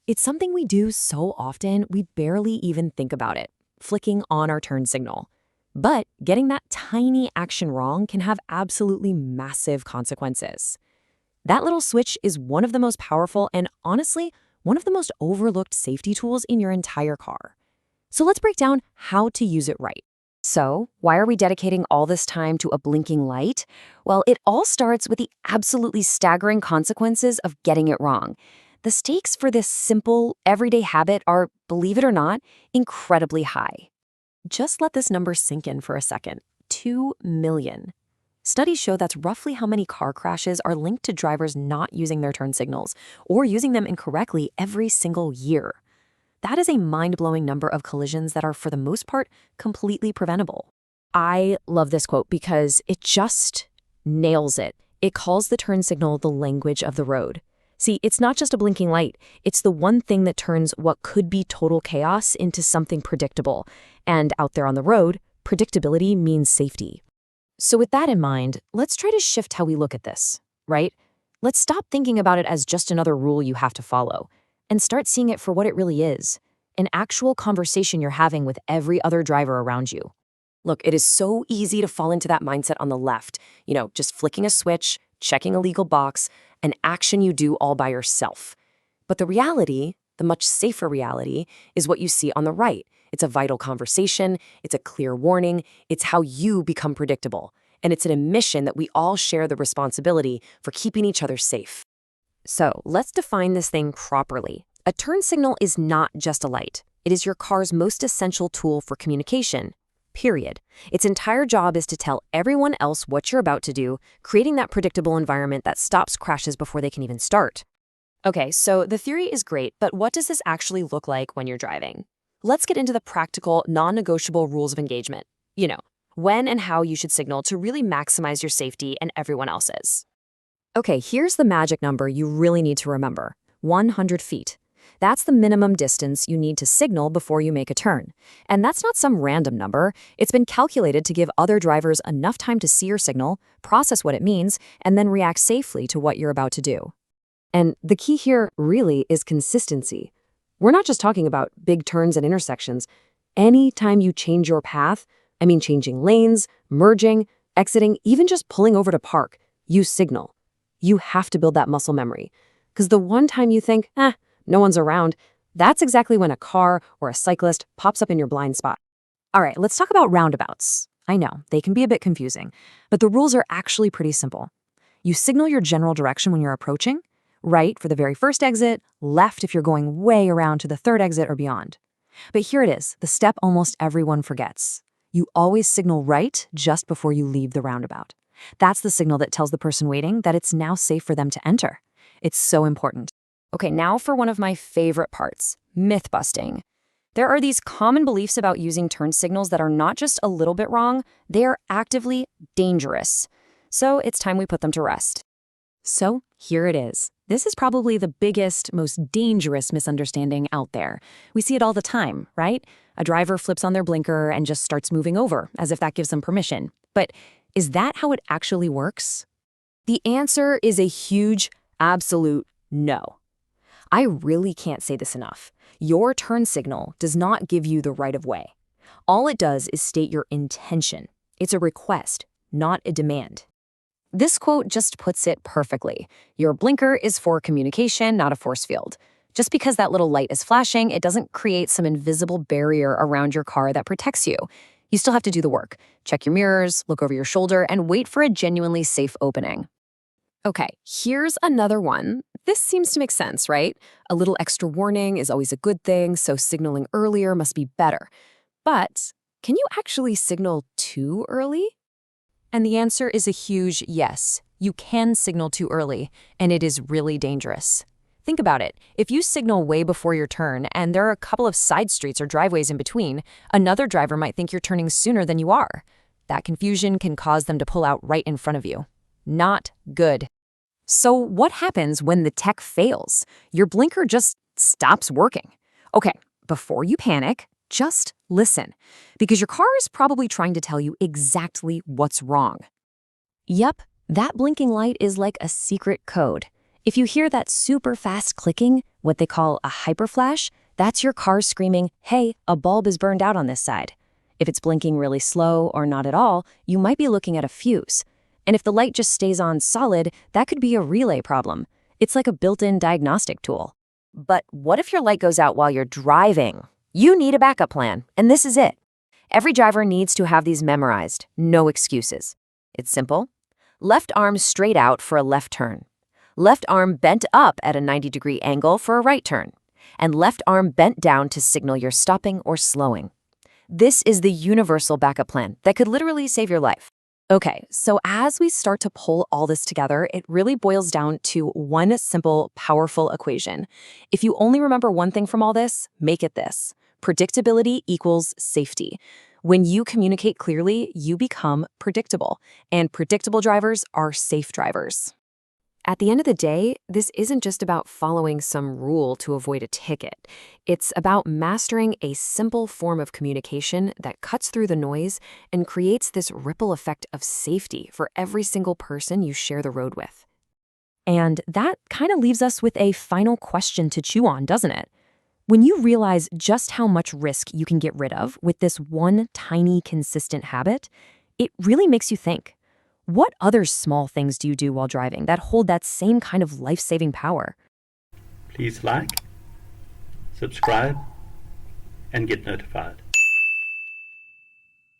It's something we do so often, we barely even think about it, flicking on our turn signal. But getting that tiny action wrong can have absolutely massive consequences. That little switch is one of the most powerful and, honestly, one of the most overlooked safety tools in your entire car. So let's break down how to use it right. So, why are we dedicating all this time to a blinking light? Well, it all starts with the absolutely staggering consequences of getting it wrong. The stakes for this simple, everyday habit are, believe it or not, incredibly high. Just let this number sink in for a second. 2 million. Studies show that's roughly how many car crashes are linked to drivers not using their turn signals or using them incorrectly every single year. That is a mind-blowing number of collisions that are, for the most part, completely preventable. I love this quote because it just nails it. It calls the turn signal the language of the road. See, it's not just a blinking light. It's the one thing that turns what could be total chaos into something predictable. And out there on the road, predictability means safety. So with that in mind, let's try to shift how we look at this, right? Let's stop thinking about it as just another rule you have to follow and start seeing it for what it really is, an actual conversation you're having with every other driver around you. Look, it is so easy to fall into that mindset on the left, just flicking a switch, checking a legal box, an action you do all by yourself. But the reality, the much safer reality, is what you see on the right. It's a vital conversation, it's a clear warning, it's how you become predictable, and it's an admission that we all share the responsibility for keeping each other safe. So let's define this thing properly. A turn signal is not just a light. It is your car's most essential tool for communication, period. Its entire job is to tell everyone else what you're about to do, creating that predictable environment that stops crashes before they can even start. Okay, so the theory is great, but what does this actually look like when you're driving? Let's get into the practical, non-negotiable rules of engagement. When and how you should signal to really maximize your safety and everyone else's. Okay, here's the magic number you really need to remember. 100 feet. That's the minimum distance you need to signal before you make a turn. And that's not some random number. It's been calculated to give other drivers enough time to see your signal, process what it means, and then react safely to what you're about to do. And the key here really is consistency. We're not just talking about big turns and intersections. Any time you change your path, changing lanes, merging, exiting, even just pulling over to park, you signal. You have to build that muscle memory. Because the one time you think, no one's around, that's exactly when a car or a cyclist pops up in your blind spot. All right, let's talk about roundabouts. I know, they can be a bit confusing, but the rules are actually pretty simple. You signal your general direction when you're approaching, right for the very first exit, left if you're going way around to the third exit or beyond. But here it is, the step almost everyone forgets. You always signal right just before you leave the roundabout. That's the signal that tells the person waiting that it's now safe for them to enter. It's so important. Okay, now for one of my favorite parts, myth busting. There are these common beliefs about using turn signals that are not just a little bit wrong, they are actively dangerous. So it's time we put them to rest. So here it is. This is probably the biggest, most dangerous misunderstanding out there. We see it all the time, right? A driver flips on their blinker and just starts moving over, as if that gives them permission. But is that how it actually works? The answer is a huge, absolute no. I really can't say this enough. Your turn signal does not give you the right of way. All it does is state your intention. It's a request, not a demand. This quote just puts it perfectly. Your blinker is for communication, not a force field. Just because that little light is flashing, it doesn't create some invisible barrier around your car that protects you. You still have to do the work. Check your mirrors, look over your shoulder, and wait for a genuinely safe opening. Okay, here's another one. This seems to make sense, right? A little extra warning is always a good thing, so signaling earlier must be better. But can you actually signal too early? And the answer is a huge yes. You can signal too early, and it is really dangerous. Think about it. If you signal way before your turn and there are a couple of side streets or driveways in between, another driver might think you're turning sooner than you are. That confusion can cause them to pull out right in front of you. Not good. So what happens when the tech fails? Your blinker just stops working. Okay, before you panic, just listen, because your car is probably trying to tell you exactly what's wrong. Yep, that blinking light is like a secret code. If you hear that super fast clicking, What they call a hyperflash, that's your car screaming, hey, a bulb is burned out on this side. If it's blinking really slow or not at all, you might be looking at a fuse. And if the light just stays on solid, that could be a relay problem. It's like a built-in diagnostic tool. But what if your light goes out while you're driving? You need a backup plan, and this is it. Every driver needs to have these memorized, no excuses. It's simple. Left arm straight out for a left turn. Left arm bent up at a 90-degree angle for a right turn. And left arm bent down to signal you're stopping or slowing. This is the universal backup plan that could literally save your life. Okay, so as we start to pull all this together, it really boils down to one simple, powerful equation. If you only remember one thing from all this, make it this. Predictability equals safety. When you communicate clearly, you become predictable, and predictable drivers are safe drivers. At the end of the day, this isn't just about following some rule to avoid a ticket. It's about mastering a simple form of communication that cuts through the noise and creates this ripple effect of safety for every single person you share the road with. And that kind of leaves us with a final question to chew on, doesn't it? When you realize just how much risk you can get rid of with this one tiny, consistent habit, it really makes you think. What other small things do you do while driving that hold that same kind of life-saving power? Please like, subscribe, and get notified.